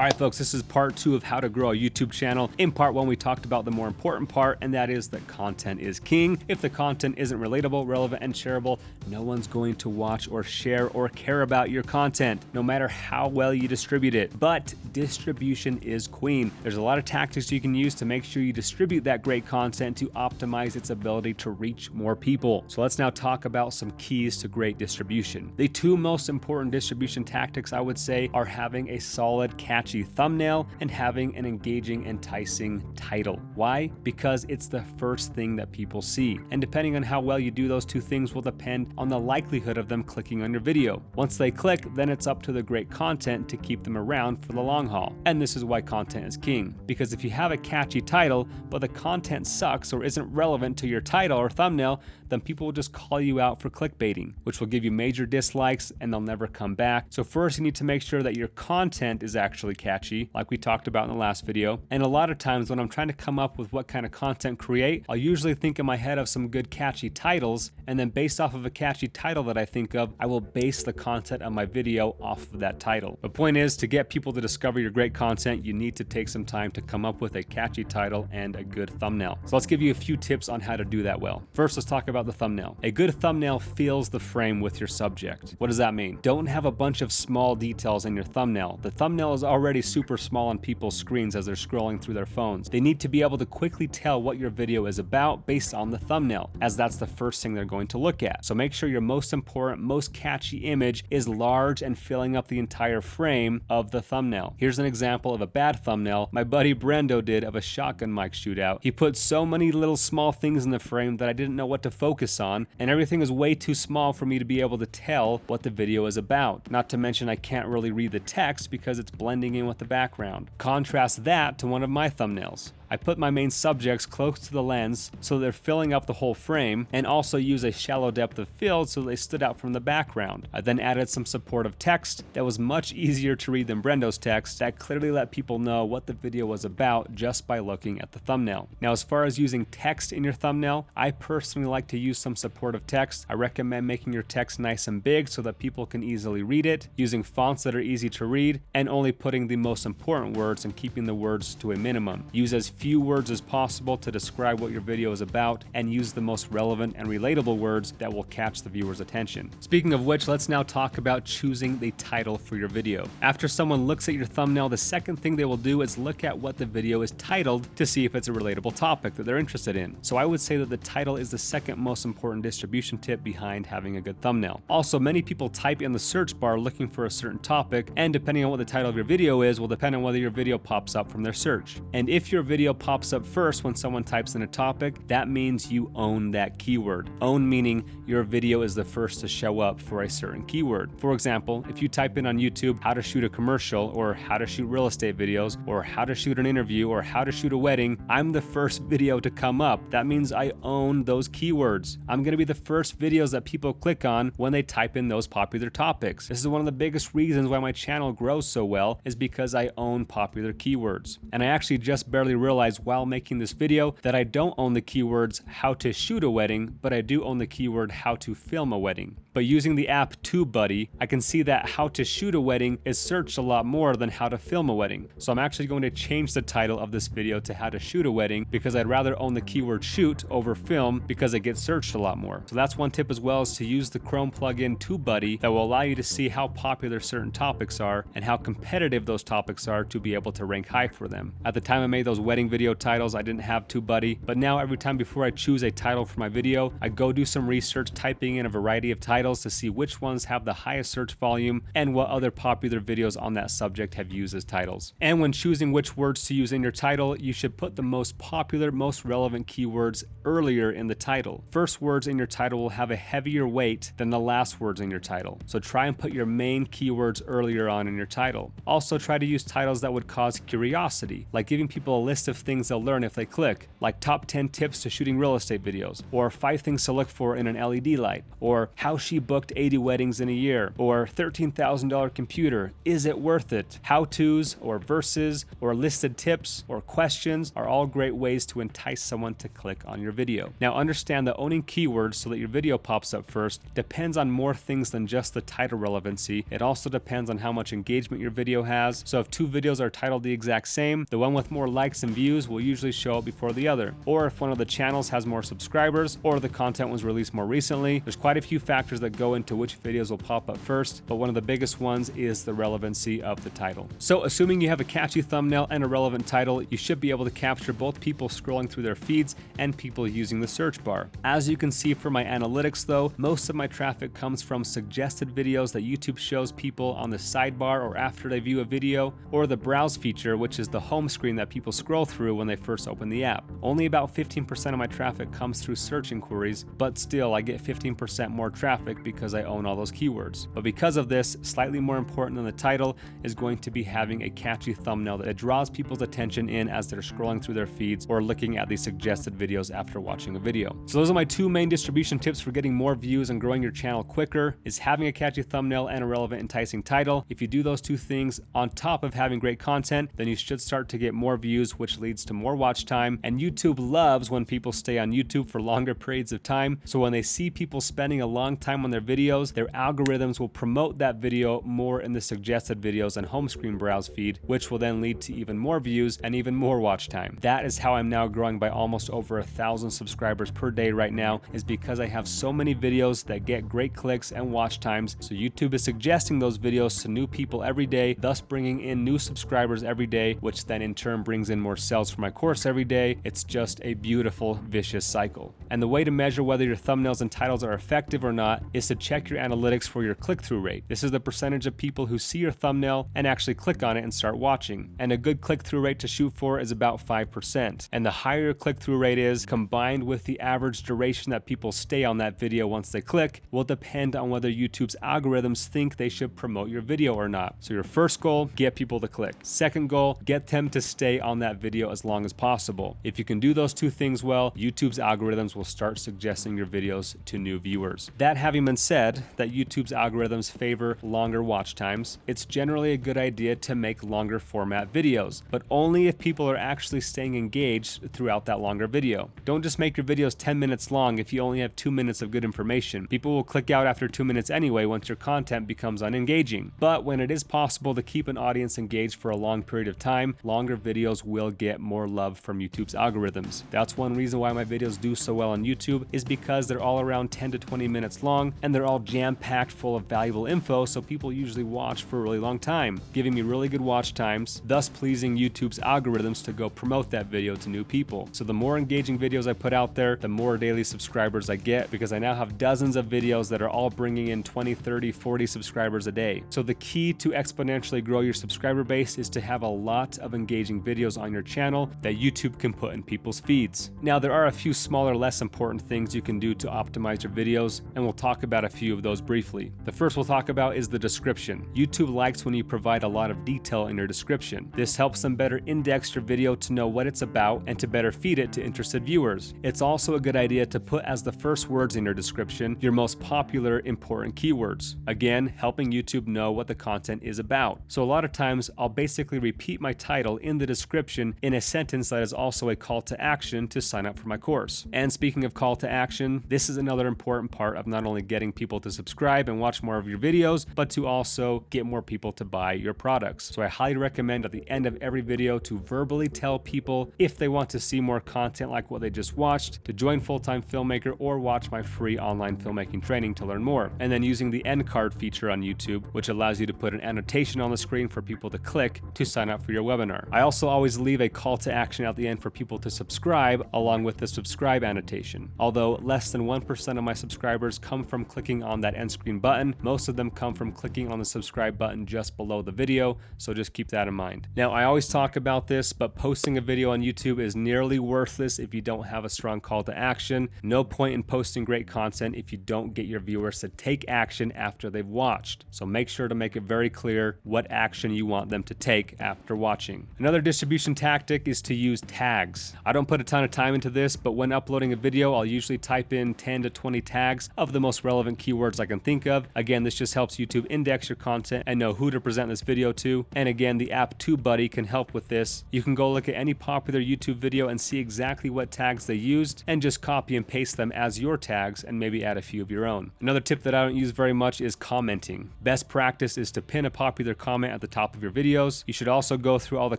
All right, folks, this is part 2 of how to grow a YouTube channel. In part 1, we talked about the more important part, and that is that content is king. If the content isn't relatable, relevant, and shareable, no one's going to watch or share or care about your content, no matter how well you distribute it. But distribution is queen. There's a lot of tactics you can use to make sure you distribute that great content to optimize its ability to reach more people. So let's now talk about some keys to great distribution. The 2 most important distribution tactics, I would say, are having a solid, catchy thumbnail and having an engaging, enticing title. Why? Because it's the first thing that people see. And depending on how well you do those 2 things will depend on the likelihood of them clicking on your video. Once they click, then it's up to the great content to keep them around for the long haul. And this is why content is king. Because if you have a catchy title, but the content sucks or isn't relevant to your title or thumbnail, then people will just call you out for clickbaiting, which will give you major dislikes and they'll never come back. So first you need to make sure that your content is actually catchy, like we talked about in the last video. And a lot of times when I'm trying to come up with what kind of content create, I'll usually think in my head of some good catchy titles, and then based off of a catchy title that I think of, I will base the content of my video off of that title. The point is, to get people to discover your great content, you need to take some time to come up with a catchy title and a good thumbnail. So let's give you a few tips on how to do that well. First, let's talk about the thumbnail. A good thumbnail fills the frame with your subject. What does that mean? Don't have a bunch of small details in your thumbnail. The thumbnail is already super small on people's screens as they're scrolling through their phones. They need to be able to quickly tell what your video is about based on the thumbnail, as that's the first thing they're going to look at. So make sure your most important, most catchy image is large and filling up the entire frame of the thumbnail. Here's an example of a bad thumbnail my buddy Brendo did of a shotgun mic shootout. He put so many little small things in the frame that I didn't know what to focus on, and everything is way too small for me to be able to tell what the video is about. Not to mention I can't really read the text because it's blending in with the background. Contrast that to one of my thumbnails. I put my main subjects close to the lens so they're filling up the whole frame, and also use a shallow depth of field so they stood out from the background. I then added some supportive text that was much easier to read than Brendo's text that clearly let people know what the video was about just by looking at the thumbnail. Now, as far as using text in your thumbnail, I personally like to use some supportive text. I recommend making your text nice and big so that people can easily read it, using fonts that are easy to read, and only putting the most important words and keeping the words to a minimum. Use as few words as possible to describe what your video is about, and use the most relevant and relatable words that will catch the viewer's attention. Speaking of which, let's now talk about choosing the title for your video. After someone looks at your thumbnail, the second thing they will do is look at what the video is titled to see if it's a relatable topic that they're interested in. So I would say that the title is the second most important distribution tip behind having a good thumbnail. Also, many people type in the search bar looking for a certain topic, and depending on what the title of your video is will depend on whether your video pops up from their search. And if your video pops up first when someone types in a topic, that means you own that keyword. Own meaning your video is the first to show up for a certain keyword. For example, if you type in on YouTube how to shoot a commercial, or how to shoot real estate videos, or how to shoot an interview, or how to shoot a wedding, I'm the first video to come up. That means I own those keywords. I'm going to be the first videos that people click on when they type in those popular topics. This is one of the biggest reasons why my channel grows so well, is because I own popular keywords. And I actually just barely realized while making this video that I don't own the keywords how to shoot a wedding, but I do own the keyword how to film a wedding. But using the app TubeBuddy, I can see that how to shoot a wedding is searched a lot more than how to film a wedding. So I'm actually going to change the title of this video to how to shoot a wedding, because I'd rather own the keyword shoot over film, because it gets searched a lot more. So that's one tip, as well as to use the Chrome plugin TubeBuddy that will allow you to see how popular certain topics are and how competitive those topics are to be able to rank high for them. At the time I made those wedding video titles, I didn't have TubeBuddy, but now every time before I choose a title for my video, I go do some research typing in a variety of titles to see which ones have the highest search volume and what other popular videos on that subject have used as titles. And when choosing which words to use in your title, you should put the most popular, most relevant keywords earlier in the title. First words in your title will have a heavier weight than the last words in your title. So try and put your main keywords earlier on in your title. Also, try to use titles that would cause curiosity, like giving people a list of things they'll learn if they click, like top 10 tips to shooting real estate videos, or 5 things to look for in an LED light, or how she booked 80 weddings in a year, or $13,000 computer, is it worth it? How-tos or verses or listed tips or questions are all great ways to entice someone to click on your video. Now understand that owning keywords so that your video pops up first depends on more things than just the title relevancy. It also depends on how much engagement your video has. So if 2 videos are titled the exact same, the one with more likes and views will usually show up before the other. Or if one of the channels has more subscribers, or the content was released more recently. There's quite a few factors that go into which videos will pop up first, but one of the biggest ones is the relevancy of the title. So assuming you have a catchy thumbnail and a relevant title, you should be able to capture both people scrolling through their feeds and people using the search bar. As you can see from my analytics though, most of my traffic comes from suggested videos that YouTube shows people on the sidebar or after they view a video, or the browse feature, which is the home screen that people scroll through when they first open the app. Only about 15% of my traffic comes through search inquiries, but still I get 15% more traffic because I own all those keywords. But because of this, slightly more important than the title is going to be having a catchy thumbnail that draws people's attention in as they're scrolling through their feeds or looking at the suggested videos after watching a video. So those are my 2 main distribution tips for getting more views and growing your channel quicker, is having a catchy thumbnail and a relevant, enticing title. If you do those 2 things on top of having great content, then you should start to get more views, which leads to more watch time. And YouTube loves when people stay on YouTube for longer periods of time. So when they see people spending a long time on their videos, their algorithms will promote that video more in the suggested videos and home screen browse feed, which will then lead to even more views and even more watch time. That is how I'm now growing by almost over 1,000 subscribers per day right now, is because I have so many videos that get great clicks and watch times. So YouTube is suggesting those videos to new people every day, thus bringing in new subscribers every day, which then in turn brings in more sales for my course every day. It's just a beautiful, vicious cycle. And the way to measure whether your thumbnails and titles are effective or not is to check your analytics for your click-through rate. This is the percentage of people who see your thumbnail and actually click on it and start watching. And a good click-through rate to shoot for is about 5%. And the higher your click-through rate is, combined with the average duration that people stay on that video once they click, will depend on whether YouTube's algorithms think they should promote your video or not. So your first goal, get people to click. Second goal, get them to stay on that video as long as possible. If you can do those 2 things well, YouTube's algorithms will start suggesting your videos to new viewers. That having been said, that YouTube's algorithms favor longer watch times, it's generally a good idea to make longer format videos, but only if people are actually staying engaged throughout that longer video. Don't just make your videos 10 minutes long if you only have 2 minutes of good information. People will click out after 2 minutes anyway once your content becomes unengaging. But when it is possible to keep an audience engaged for a long period of time, longer videos will get more love from YouTube's algorithms. That's one reason why my videos do so well on YouTube, is because they're all around 10 to 20 minutes long and they're all jam-packed full of valuable info, so people usually watch for a really long time, giving me really good watch times, thus pleasing YouTube's algorithms to go promote that video to new people. So the more engaging videos I put out there, the more daily subscribers I get, because I now have dozens of videos that are all bringing in 20, 30, 40 subscribers a day. So the key to exponentially grow your subscriber base is to have a lot of engaging videos on your channel that YouTube can put in people's feeds. Now there are a few smaller, less important things you can do to optimize your videos, and we'll talk about a few of those briefly. The first we'll talk about is the description. YouTube likes when you provide a lot of detail in your description. This helps them better index your video to know what it's about and to better feed it to interested viewers. It's also a good idea to put as the first words in your description your most popular important keywords. Again, helping YouTube know what the content is about. So a lot of times I'll basically repeat my title in the description in a sentence that is also a call to action to sign up for my course. And speaking of call to action, this is another important part of not only getting people to subscribe and watch more of your videos, but to also get more people to buy your products. So I highly recommend at the end of every video to verbally tell people if they want to see more content like what they just watched, to join Full-Time Filmmaker, or watch my free online filmmaking training to learn more. And then using the end card feature on YouTube, which allows you to put an annotation on the screen for people to click to sign up for your webinar. I also always leave a call to action at the end for people to subscribe, along with the subscribe annotation. Although less than 1% of my subscribers come from clicking on that end screen button, most of them come from clicking on the subscribe button just below the video, so just keep that in mind. Now, I always talk about this, but posting a video on YouTube is nearly worthless if you don't have a strong call to action. No point in posting great content if you don't get your viewers to take action after they've watched. So make sure to make it very clear what action you want them to take after watching. Another distribution tactic tactic is to use tags. I don't put a ton of time into this, but when uploading a video, I'll usually type in 10 to 20 tags of the most relevant keywords I can think of. Again, this just helps YouTube index your content and know who to present this video to. And again, the app TubeBuddy can help with this. You can go look at any popular YouTube video and see exactly what tags they used and just copy and paste them as your tags and maybe add a few of your own. Another tip that I don't use very much is commenting. Best practice is to pin a popular comment at the top of your videos. You should also go through all the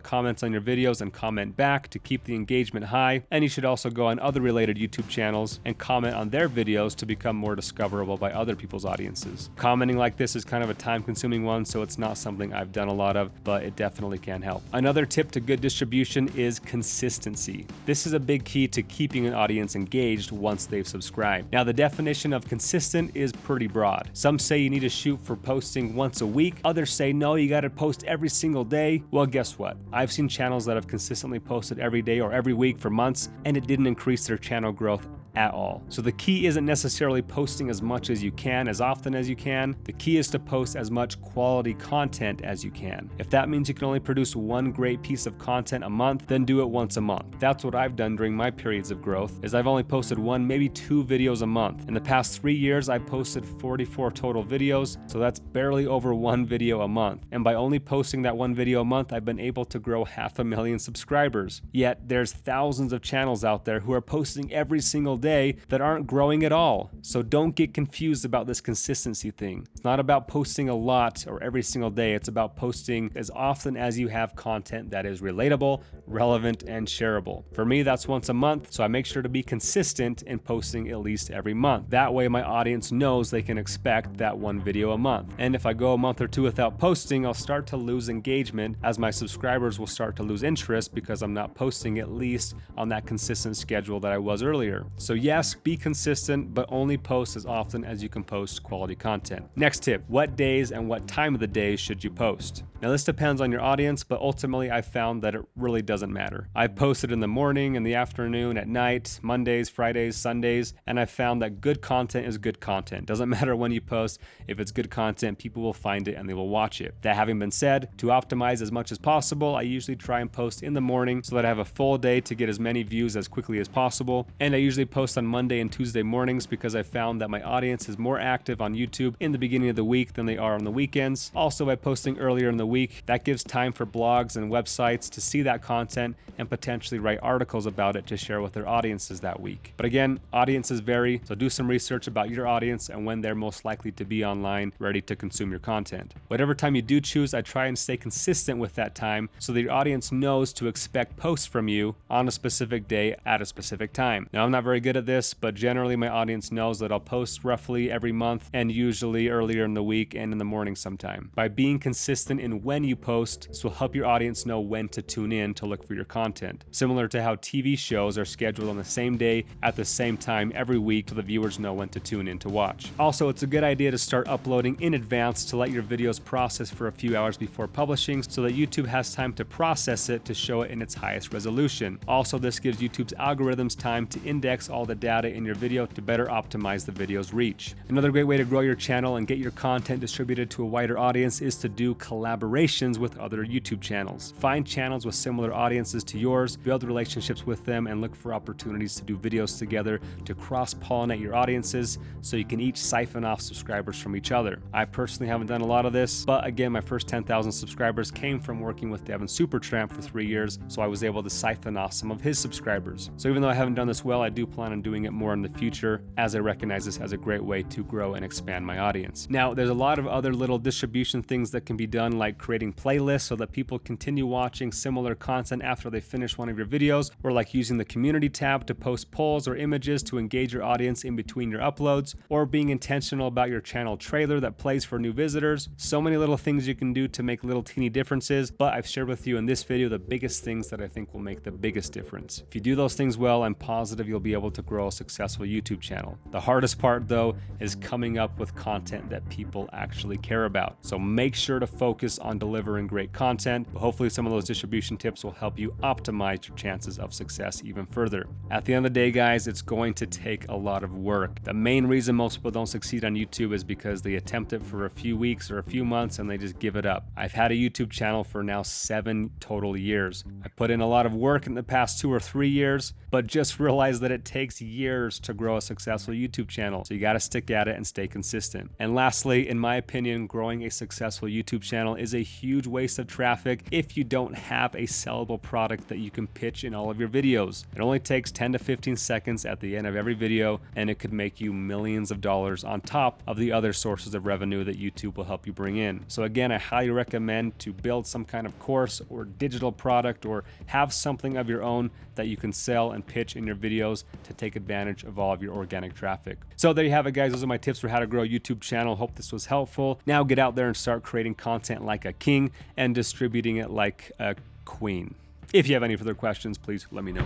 comments on your videos and comment back to keep the engagement high. And you should also go on other related YouTube channels and comment on their videos to become more discoverable by other people's audiences. Commenting like this is kind of a time-consuming one, so it's not something I've done a lot of, but it definitely can help. Another tip to good distribution is consistency. This is a big key to keeping an audience engaged once they've subscribed. Now, the definition of consistent is pretty broad. Some say you need to shoot for posting once a week. Others say, no, you got to post every single day. Well, guess what? I've seen channels that have consistently posted every day or every week for months, and it didn't increase their channel growth at all. So the key isn't necessarily posting as much as you can, as often as you can. The key is to post as much quality content as you can. If that means you can only produce one great piece of content a month, then do it once a month. That's what I've done during my periods of growth, is I've only posted one, maybe two videos a month. In the past 3 years, I posted 44 total videos, so that's barely over one video a month. And by only posting that one video a month, I've been able to grow 500,000 subscribers. Yet there's thousands of channels out there who are posting every single day that aren't growing at all. So don't get confused about this consistency thing. It's not about posting a lot or every single day. It's about posting as often as you have content that is relatable, relevant, and shareable. For me, that's once a month, so I make sure to be consistent in posting at least every month. That way my audience knows they can expect that one video a month. And if I go a month or two without posting, I'll start to lose engagement, as my subscribers will start to lose interest because I'm not posting at least on that consistent schedule that I was earlier. So yes, be consistent, but only post as often as you can post quality content. Next tip, what days and what time of the day should you post? Now this depends on your audience, but ultimately I've found that it really doesn't matter. I've posted in the morning, in the afternoon, at night, Mondays, Fridays, Sundays, and I've found that good content is good content. Doesn't matter when you post. If it's good content, people will find it and they will watch it. That having been said, to optimize as much as possible, I usually try and post in the morning so that I have a full day to get as many views as quickly as possible. And I usually post on Monday and Tuesday mornings because I found that my audience is more active on YouTube in the beginning of the week than they are on the weekends. Also, by posting earlier in the week, that gives time for blogs and websites to see that content and potentially write articles about it to share with their audiences that week. But again, audiences vary, so do some research about your audience and when they're most likely to be online ready to consume your content. Whatever time you do choose, I try and stay consistent with that time so that your audience knows to expect posts from you on a specific day at a specific time. Now, I'm not very good at this, but generally my audience knows that I'll post roughly every month and usually earlier in the week and in the morning sometime. By being consistent in when you post, this will help your audience know when to tune in to look for your content. Similar to how TV shows are scheduled on the same day at the same time every week so the viewers know when to tune in to watch. Also, it's a good idea to start uploading in advance to let your videos process for a few hours before publishing so that YouTube has time to process it to show it in its highest resolution. Also, this gives YouTube's algorithms time to index all the data in your video to better optimize the video's reach. Another great way to grow your channel and get your content distributed to a wider audience is to do collaborations with other YouTube channels. Find channels with similar audiences to yours, build relationships with them, and look for opportunities to do videos together to cross-pollinate your audiences so you can each siphon off subscribers from each other. I personally haven't done a lot of this, but again, my first 10,000 subscribers came from working with Devin Supertramp for 3 years, so I was able to siphon off some of his subscribers. So even though I haven't done this well, I do plan on doing it more in the future, as I recognize this as a great way to grow and expand my audience. Now, there's a lot of other little distribution things that can be done, like creating playlists so that people continue watching similar content after they finish one of your videos, or like using the community tab to post polls or images to engage your audience in between your uploads, or being intentional about your channel trailer that plays for new visitors. So many little things you can do to make little teeny differences, but I've shared with you in this video the biggest things that I think will make the biggest difference. If you do those things well, I'm positive you'll be able to grow a successful YouTube channel. The hardest part, though, is coming up with content that people actually care about. So make sure to focus on delivering great content, but hopefully some of those distribution tips will help you optimize your chances of success even further. At the end of the day, guys, it's going to take a lot of work. The main reason most people don't succeed on YouTube is because they attempt it for a few weeks or a few months and they just give it up. I've had a YouTube channel for now 7 total years. I put in a lot of work in the past 2 or 3 years, but just realized that it takes years to grow a successful YouTube channel. So you got to stick at it and stay consistent. And lastly, in my opinion, growing a successful YouTube channel is a huge waste of traffic if you don't have a sellable product that you can pitch in all of your videos. It only takes 10 to 15 seconds at the end of every video, and it could make you millions of dollars on top of the other sources of revenue that YouTube will help you bring in. So again, I highly recommend to build some kind of course or digital product or have something of your own that you can sell and pitch in your videos to take advantage of all of your organic traffic. So there you have it, guys. Those are my tips for how to grow a YouTube channel. Hope this was helpful. Now get out there and start creating content like a king and distributing it like a queen. If you have any further questions, please let me know.